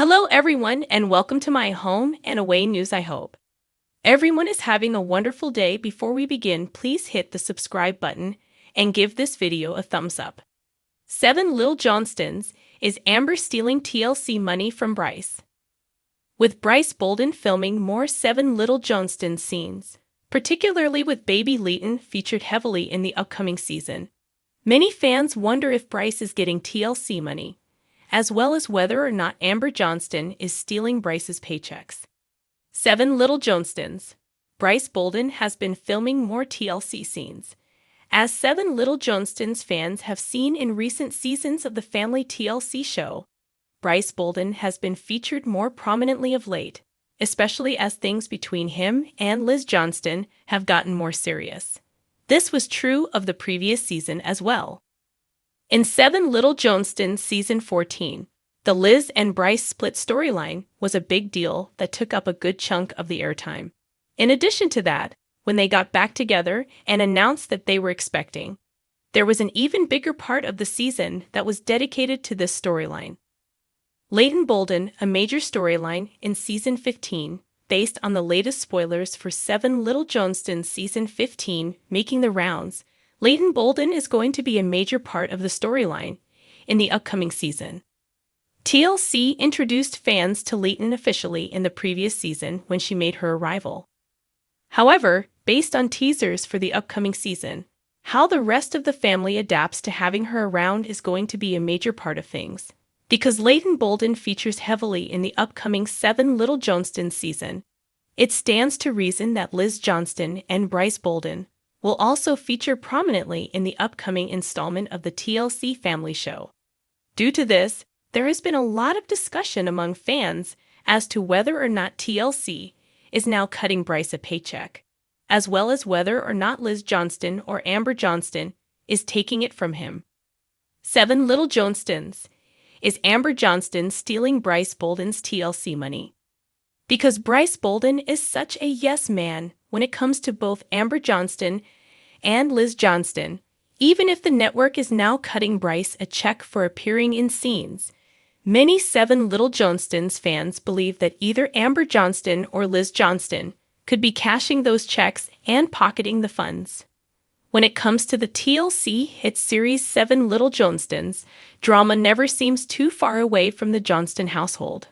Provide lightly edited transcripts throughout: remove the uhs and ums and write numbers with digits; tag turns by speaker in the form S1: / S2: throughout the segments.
S1: Hello, everyone, and welcome to my home and away news. I hope everyone is having a wonderful day. Before we begin, please hit the subscribe button and give this video a thumbs up. 7 Lil Johnstons. Is Amber stealing TLC money from Brice? With Brice Bolden filming more 7 Little Johnstons scenes, particularly with baby Leighton featured heavily in the upcoming season, many fans wonder if Brice is getting TLC money, as well as whether or not Amber Johnston is stealing Brice's paychecks. 7 Little Johnstons. Brice Bolden has been filming more TLC scenes. As 7 Little Johnstons fans have seen in recent seasons of the family TLC show, Brice Bolden has been featured more prominently of late, especially as things between him and Liz Johnston have gotten more serious. This was true of the previous season as well. In 7 Little Johnstons Season 14, the Liz and Brice split storyline was a big deal that took up a good chunk of the airtime. In addition to that, when they got back together and announced that they were expecting, there was an even bigger part of the season that was dedicated to this storyline. Leighton Bolden, a major storyline in Season 15, based on the latest spoilers for 7 Little Johnstons Season 15 making the rounds. Leighton Bolden is going to be a major part of the storyline in the upcoming season. TLC introduced fans to Leighton officially in the previous season when she made her arrival. However, based on teasers for the upcoming season, how the rest of the family adapts to having her around is going to be a major part of things. Because Leighton Bolden features heavily in the upcoming 7 Little Johnstons season, it stands to reason that Liz Johnston and Brice Bolden will also feature prominently in the upcoming installment of the TLC family show. Due to this, there has been a lot of discussion among fans as to whether or not TLC is now cutting Brice a paycheck, as well as whether or not Liz Johnston or Amber Johnston is taking it from him. 7 Little Johnstons. Is Amber Johnston stealing Brice Bolden's TLC money? Because Brice Bolden is such a yes man when it comes to both Amber Johnston and Liz Johnston, even if the network is now cutting Brice a check for appearing in scenes, many 7 Little Johnstons fans believe that either Amber Johnston or Liz Johnston could be cashing those checks and pocketing the funds. When it comes to the TLC hit series 7 Little Johnstons, drama never seems too far away from the Johnston household.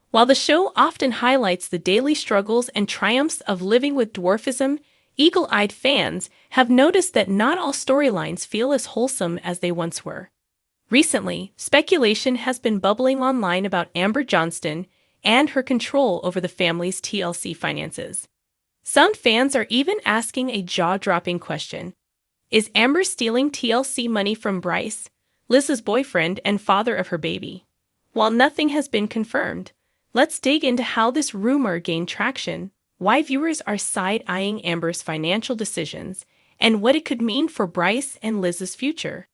S1: While the show often highlights the daily struggles and triumphs of living with dwarfism, eagle-eyed fans have noticed that not all storylines feel as wholesome as they once were. Recently, speculation has been bubbling online about Amber Johnston and her control over the family's TLC finances. Some fans are even asking a jaw-dropping question. Is Amber stealing TLC money from Brice, Liz's boyfriend and father of her baby? While nothing has been confirmed, let's dig into how this rumor gained traction, why viewers are side-eyeing Amber's financial decisions, and what it could mean for Brice and Liz's future.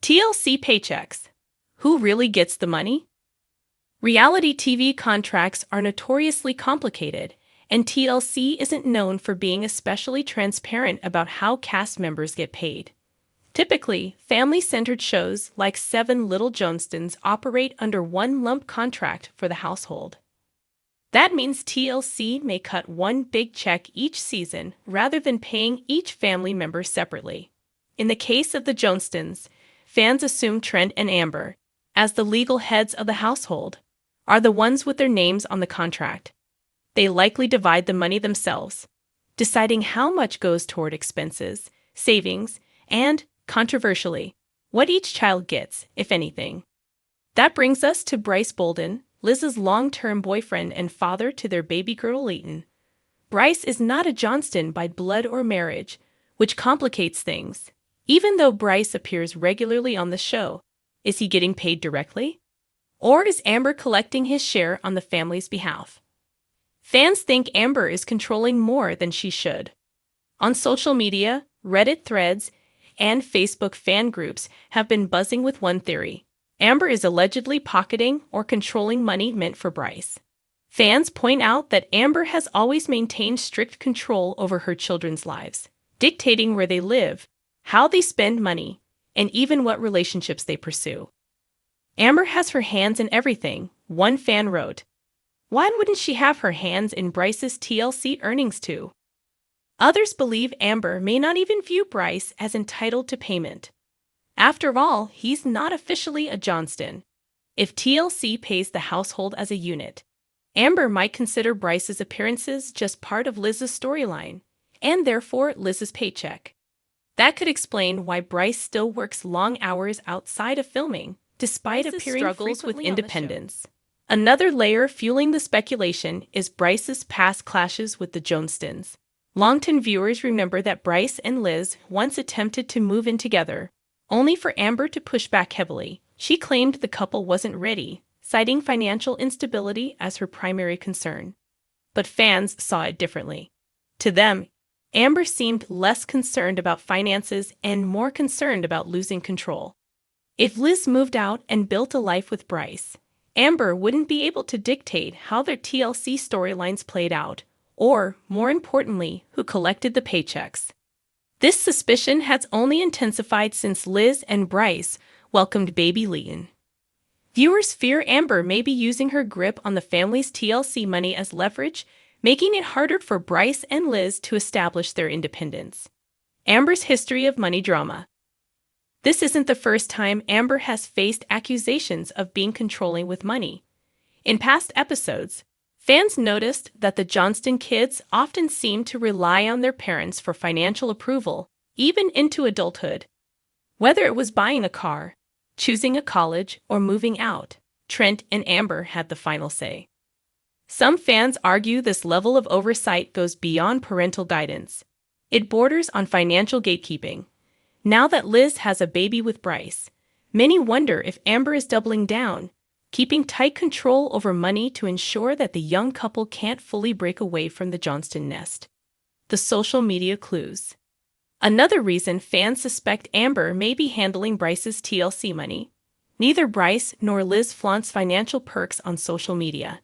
S1: TLC paychecks. Who really gets the money? Reality TV contracts are notoriously complicated, and TLC isn't known for being especially transparent about how cast members get paid. Typically, family-centered shows like 7 Little Johnstons operate under one lump contract for the household. That means TLC may cut one big check each season rather than paying each family member separately. In the case of the Johnstons, fans assume Trent and Amber, as the legal heads of the household, are the ones with their names on the contract. They likely divide the money themselves, deciding how much goes toward expenses, savings, and, controversially, what each child gets, if anything. That brings us to Brice Bolden, Liz's long-term boyfriend and father to their baby girl Leighton. Brice is not a Johnston by blood or marriage, which complicates things. Even though Brice appears regularly on the show, is he getting paid directly? Or is Amber collecting his share on the family's behalf? Fans think Amber is controlling more than she should. On social media, Reddit threads, and Facebook fan groups have been buzzing with one theory. Amber is allegedly pocketing or controlling money meant for Brice. Fans point out that Amber has always maintained strict control over her children's lives, dictating where they live, how they spend money, and even what relationships they pursue. Amber has her hands in everything, One fan wrote, "Why wouldn't she have her hands in Brice's TLC earnings too?" Others believe Amber may not even view Brice as entitled to payment. After all, he's not officially a Johnston. If TLC pays the household as a unit, Amber might consider Brice's appearances just part of Liz's storyline, and therefore Liz's paycheck. That could explain why Brice still works long hours outside of filming, despite appearing struggles with independence. Another layer fueling the speculation is Brice's past clashes with the Johnstons. Longtime viewers remember that Brice and Liz once attempted to move in together, only for Amber to push back heavily. She claimed the couple wasn't ready, citing financial instability as her primary concern. But fans saw it differently. To them, Amber seemed less concerned about finances and more concerned about losing control. If Liz moved out and built a life with Brice, Amber wouldn't be able to dictate how their TLC storylines played out, or, more importantly, who collected the paychecks. This suspicion has only intensified since Liz and Brice welcomed baby Leon. Viewers fear Amber may be using her grip on the family's TLC money as leverage, making it harder for Brice and Liz to establish their independence. Amber's history of money drama. This isn't the first time Amber has faced accusations of being controlling with money. In past episodes, fans noticed that the Johnston kids often seem to rely on their parents for financial approval, even into adulthood. Whether it was buying a car, choosing a college, or moving out, Trent and Amber had the final say. Some fans argue this level of oversight goes beyond parental guidance. It borders on financial gatekeeping. Now that Liz has a baby with Brice, many wonder if Amber is doubling down, keeping tight control over money to ensure that the young couple can't fully break away from the Johnston nest. The social media clues. Another reason fans suspect Amber may be handling Brice's TLC money. Neither Brice nor Liz flaunts financial perks on social media.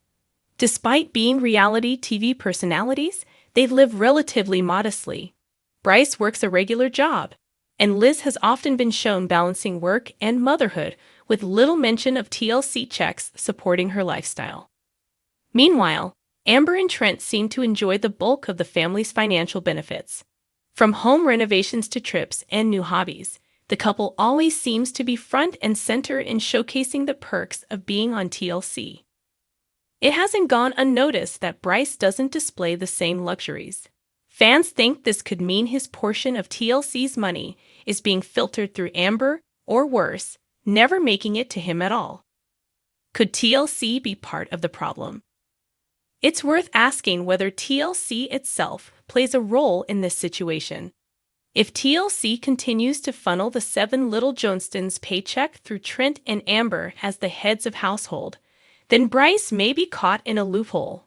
S1: Despite being reality TV personalities, they live relatively modestly. Brice works a regular job, and Liz has often been shown balancing work and motherhood with little mention of TLC checks supporting her lifestyle. Meanwhile, Amber and Trent seem to enjoy the bulk of the family's financial benefits. From home renovations to trips and new hobbies, the couple always seems to be front and center in showcasing the perks of being on TLC. It hasn't gone unnoticed that Brice doesn't display the same luxuries. Fans think this could mean his portion of TLC's money is being filtered through Amber, or worse, never making it to him at all. Could TLC be part of the problem? It's worth asking whether TLC itself plays a role in this situation. If TLC continues to funnel the 7 little Johnstons' paycheck through Trent and Amber as the heads of household, then Brice may be caught in a loophole.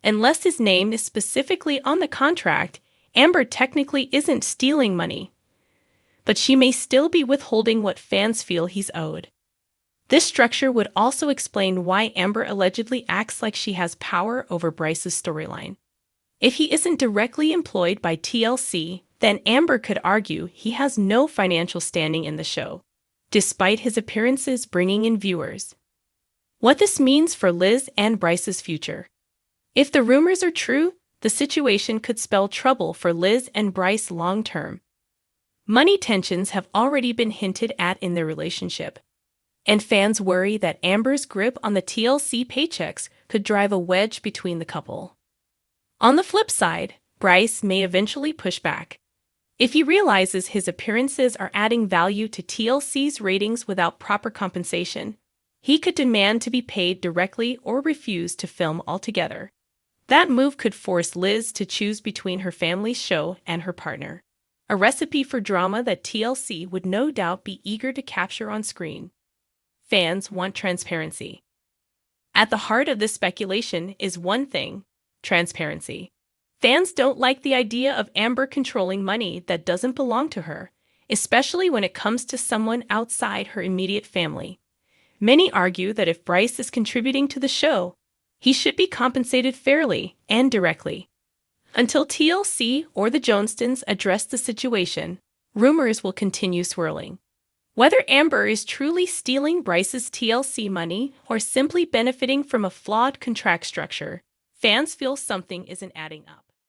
S1: Unless his name is specifically on the contract, Amber technically isn't stealing money, but she may still be withholding what fans feel he's owed. This structure would also explain why Amber allegedly acts like she has power over Brice's storyline. If he isn't directly employed by TLC, then Amber could argue he has no financial standing in the show, despite his appearances bringing in viewers. What this means for Liz and Brice's future. If the rumors are true, the situation could spell trouble for Liz and Brice long term. Money tensions have already been hinted at in their relationship, and fans worry that Amber's grip on the TLC paychecks could drive a wedge between the couple. On the flip side, Brice may eventually push back. If he realizes his appearances are adding value to TLC's ratings without proper compensation, he could demand to be paid directly or refuse to film altogether. That move could force Liz to choose between her family's show and her partner, a recipe for drama that TLC would no doubt be eager to capture on screen. Fans want transparency. At the heart of this speculation is one thing: transparency. Fans don't like the idea of Amber controlling money that doesn't belong to her, especially when it comes to someone outside her immediate family. Many argue that if Brice is contributing to the show, he should be compensated fairly and directly. Until TLC or the Johnstons address the situation, rumors will continue swirling. Whether Amber is truly stealing Brice's TLC money or simply benefiting from a flawed contract structure, fans feel something isn't adding up.